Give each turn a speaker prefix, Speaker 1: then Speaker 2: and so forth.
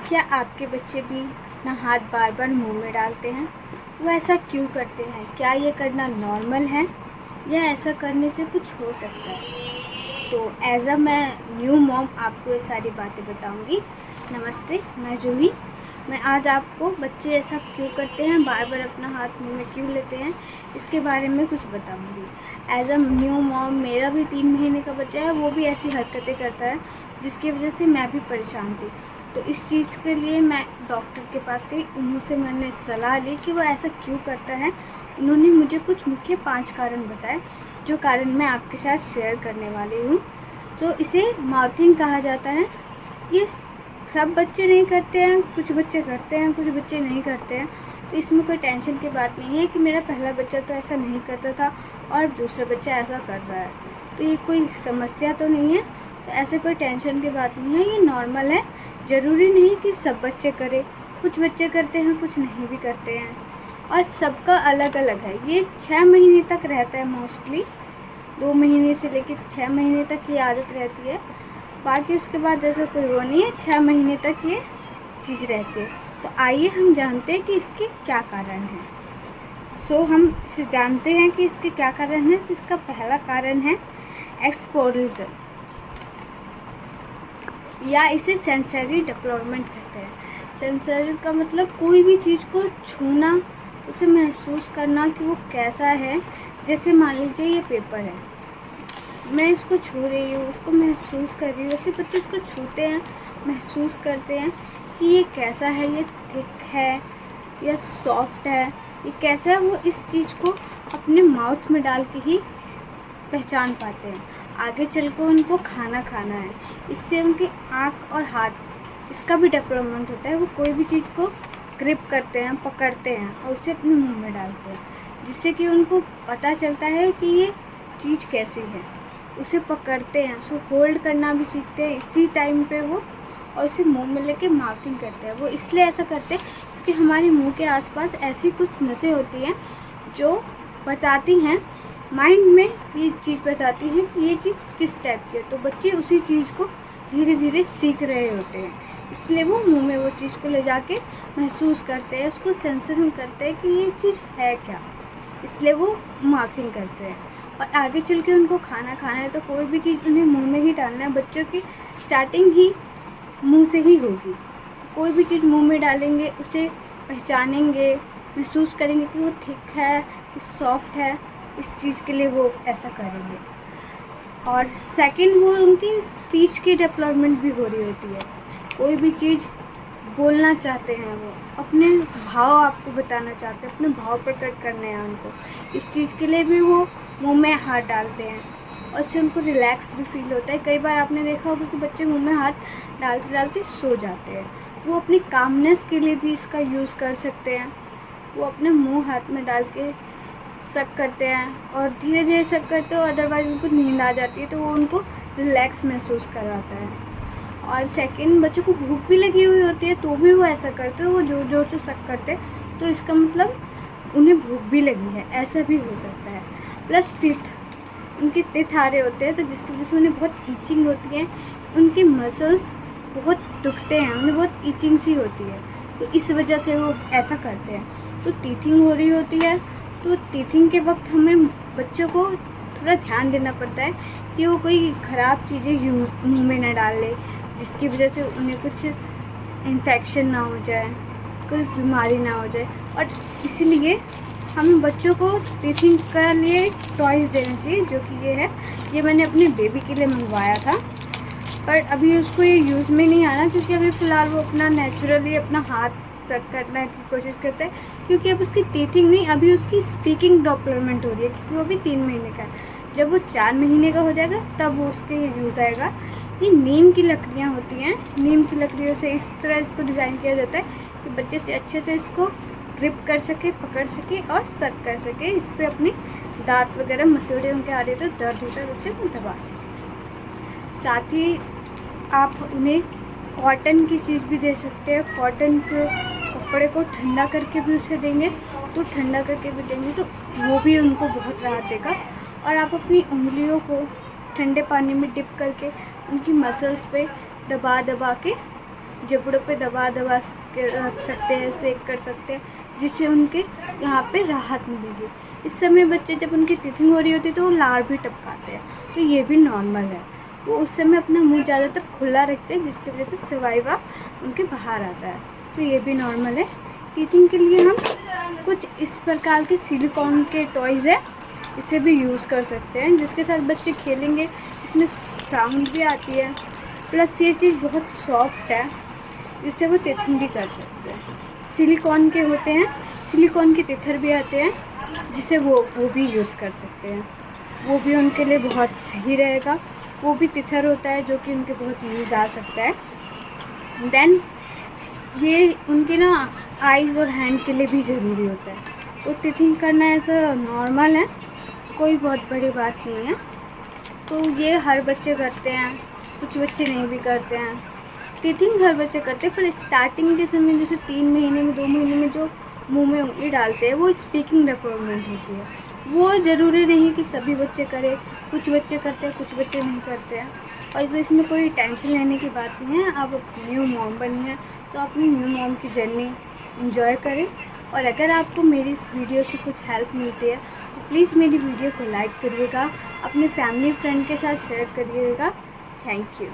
Speaker 1: क्या आपके बच्चे भी अपना हाथ बार बार मुंह में डालते हैं? वो ऐसा क्यों करते हैं? क्या ये करना नॉर्मल है या ऐसा करने से कुछ हो सकता है? तो एज अ मैं न्यू मॉम आपको ये सारी बातें बताऊंगी। नमस्ते, मैं जूही। मैं आज आपको बच्चे ऐसा क्यों करते हैं, बार बार अपना हाथ मुंह में क्यों लेते हैं, इसके बारे में कुछ बताऊंगी। एज अ न्यू मॉम मेरा भी 3 महीने का बच्चा है, वो भी ऐसी हरकतें करता है जिसकी वजह से मैं भी परेशान थी। तो इस चीज़ के लिए मैं डॉक्टर के पास गई, उनसे मैंने सलाह ली कि वो ऐसा क्यों करता है। उन्होंने मुझे कुछ मुख्य 5 कारण बताए, जो कारण मैं आपके साथ शेयर करने वाली हूँ। तो इसे माउथिंग कहा जाता है। ये सब बच्चे नहीं करते हैं, कुछ बच्चे करते हैं, कुछ बच्चे नहीं करते हैं। तो इसमें कोई टेंशन की बात नहीं है कि मेरा पहला बच्चा तो ऐसा नहीं करता था और दूसरा बच्चा ऐसा कर रहा है, तो ये कोई समस्या तो नहीं है। तो ऐसे कोई टेंशन की बात नहीं है, ये नॉर्मल है। ज़रूरी नहीं कि सब बच्चे करें, कुछ बच्चे करते हैं, कुछ नहीं भी करते हैं, और सबका अलग अलग है। ये 6 महीने तक रहता है, मोस्टली 2 महीने से लेकर 6 महीने तक ये आदत रहती है। बाकी उसके बाद ऐसा कोई वो नहीं है, 6 महीने तक ये चीज़ रहती है। तो आइए हम जानते हैं कि इसके क्या कारण हैं। हम इसे जानते हैं कि इसके क्या कारण है। तो इसका पहला कारण है एक्सपोजर, या इसे सेंसरी डेवलपमेंट कहते हैं। सेंसरी का मतलब कोई भी चीज़ को छूना, उसे महसूस करना कि वो कैसा है। जैसे मान लीजिए ये पेपर है, मैं इसको छू रही हूँ, उसको महसूस कर रही हूँ। वैसे बच्चे इसको छूते हैं, महसूस करते हैं कि ये कैसा है, ये थिक है या सॉफ्ट है, ये कैसा है। वो इस चीज़ को अपने माउथ में डाल के ही पहचान पाते हैं। आगे चल कर उनको खाना खाना है, इससे उनकी आँख और हाथ, इसका भी डेवलपमेंट होता है। वो कोई भी चीज़ को ग्रिप करते हैं, पकड़ते हैं और उसे अपने मुंह में डालते हैं, जिससे कि उनको पता चलता है कि ये चीज़ कैसी है। उसे पकड़ते हैं, उसे होल्ड करना भी सीखते हैं इसी टाइम पे वो, और उसे मुंह में लेके माउथिंग करते हैं। वो इसलिए ऐसा करते हैं क्योंकि हमारे मुंह के आसपास ऐसी कुछ नसें होती हैं जो बताती हैं, माइंड में ये चीज़ बताती है कि ये चीज़ किस टाइप की है। तो बच्चे उसी चीज़ को धीरे धीरे सीख रहे होते हैं, इसलिए वो मुंह में वो चीज़ को ले जाके महसूस करते हैं, उसको सेंसरिंग करते हैं कि ये चीज़ है क्या, इसलिए वो माउथिंग करते हैं। और आगे चल के उनको खाना खाना है तो कोई भी चीज़ उन्हें मुंह में ही डालना है। बच्चों की स्टार्टिंग ही मुंह से ही होगी। कोई भी चीज़ मुंह में डालेंगे, उसे पहचानेंगे, महसूस करेंगे कि वो थिक है, सॉफ्ट है, इस चीज़ के लिए वो ऐसा करेंगे। और सेकंड, वो उनकी स्पीच की डेवलपमेंट भी हो रही होती है। कोई भी चीज़ बोलना चाहते हैं, वो अपने भाव आपको बताना चाहते हैं, अपने भाव प्रकट करने हैं उनको, इस चीज़ के लिए भी वो मुंह में हाथ डालते हैं, और इससे उनको रिलैक्स भी फील होता है। कई बार आपने देखा होगा कि बच्चे मुंह में हाथ डालते डालते सो जाते हैं। वो अपनी कामनेस के लिए भी इसका यूज़ कर सकते हैं। वो अपने मुंह हाथ में डाल के सक करते हैं और धीरे धीरे सक करते हो, अदरवाइज उनको नींद आ जाती है तो वो उनको रिलैक्स महसूस करवाता है। और सेकंड, बच्चों को भूख भी लगी हुई होती है तो भी वो ऐसा करते हैं, वो जोर जोर से सक करते हैं, तो इसका मतलब उन्हें भूख भी लगी है, ऐसा भी हो सकता है। प्लस टीथ, उनके टीथ आ रहे होते हैं तो जिसकी वजह से उन्हें बहुत ईचिंग होती है, उनके मसल्स बहुत दुखते हैं, उन्हें बहुत ईचिंग सी होती है, तो इस वजह से वो ऐसा करते हैं। तो टीथिंग हो रही होती है, तो टीथिंग के वक्त हमें बच्चों को थोड़ा ध्यान देना पड़ता है कि वो कोई ख़राब चीज़ें मुँह में न डाल ले, जिसकी वजह से उन्हें कुछ इन्फेक्शन ना हो जाए, कोई बीमारी ना हो जाए। और इसीलिए हमें बच्चों को टीथिंग के लिए टॉयज़ देना चाहिए, जो कि ये है। ये मैंने अपने बेबी के लिए मंगवाया था, पर अभी उसको ये यूज़ में नहीं आना, क्योंकि अभी फ़िलहाल वो अपना नेचुरली अपना हाथ सक करने की कोशिश करता है, क्योंकि अब उसकी टीथिंग नहीं, अभी उसकी स्पीकिंग डेवलपमेंट हो रही है, क्योंकि वो अभी 3 महीने का है। जब वो 4 महीने का हो जाएगा तब वो उसके यूज़ आएगा। ये नीम की लकड़ियाँ होती हैं, नीम की लकड़ियों से इस तरह इसको डिज़ाइन किया जाता है कि बच्चे से अच्छे से इसको ग्रिप कर सके, पकड़ सके और सक कर सके। इस पर अपने दांत वगैरह मसूड़े उनके आ रहे तो दर्द होता है, उसे दबा सके। साथ ही आप उन्हें कॉटन की चीज़ भी दे सकते हैं। कॉटन के कपड़े को ठंडा करके भी उसे देंगे, तो ठंडा करके भी देंगे तो वो भी उनको बहुत राहत देगा। और आप अपनी उंगलियों को ठंडे पानी में डिप करके उनकी मसल्स पे दबा दबा के जबड़ों पे दबा दबा के रख सकते हैं, सेक कर सकते हैं, जिससे उनके यहाँ पे राहत मिलेगी। इस समय बच्चे जब उनकी टीथिंग हो रही होती है तो वो लार भी टपकाते हैं, तो ये भी नॉर्मल है। वो उस समय अपना मुंह ज़्यादातर खुला रखते हैं, जिसकी वजह से सलाइवा उनके बाहर आता है, तो ये भी नॉर्मल है। टीथिंग के लिए हम कुछ इस प्रकार के सिलिकॉन के टॉयज़ है, इसे भी यूज़ कर सकते हैं, जिसके साथ बच्चे खेलेंगे, इसमें साउंड भी आती है, प्लस ये चीज़ बहुत सॉफ्ट है, जिससे वो टीथिंग भी कर सकते हैं। सिलिकॉन के होते हैं, सिलिकॉन के टीथर भी आते हैं, जिसे वो भी यूज़ कर सकते हैं, वो भी उनके लिए बहुत सही रहेगा। वो भी टीथर होता है जो कि उनके बहुत यूज आ सकता है। देन ये उनके ना आइज़ और हैंड के लिए भी ज़रूरी होता है, तो टीथिंग करना ऐसा नॉर्मल है, कोई बहुत बड़ी बात नहीं है। तो ये हर बच्चे करते हैं, कुछ बच्चे नहीं भी करते हैं। टीथिंग हर बच्चे करते हैं, पर स्टार्टिंग के समय जैसे 3 महीने में 2 महीने में जो मुंह में उंगली डालते हैं वो स्पीकिंग डेवलपमेंट होती है। वो ज़रूरी नहीं कि सभी बच्चे करें, कुछ बच्चे करते हैं, कुछ बच्चे नहीं करते हैं, और इसमें कोई टेंशन लेने की बात नहीं है। आप न्यू मॉम बनी हैं तो अपनी न्यू मॉम की जर्नी एंजॉय करें। और अगर आपको मेरी इस वीडियो से कुछ हेल्प मिलती है तो प्लीज़ मेरी वीडियो को लाइक करिएगा, अपने फैमिली फ्रेंड के साथ शेयर करिएगा। Thank you.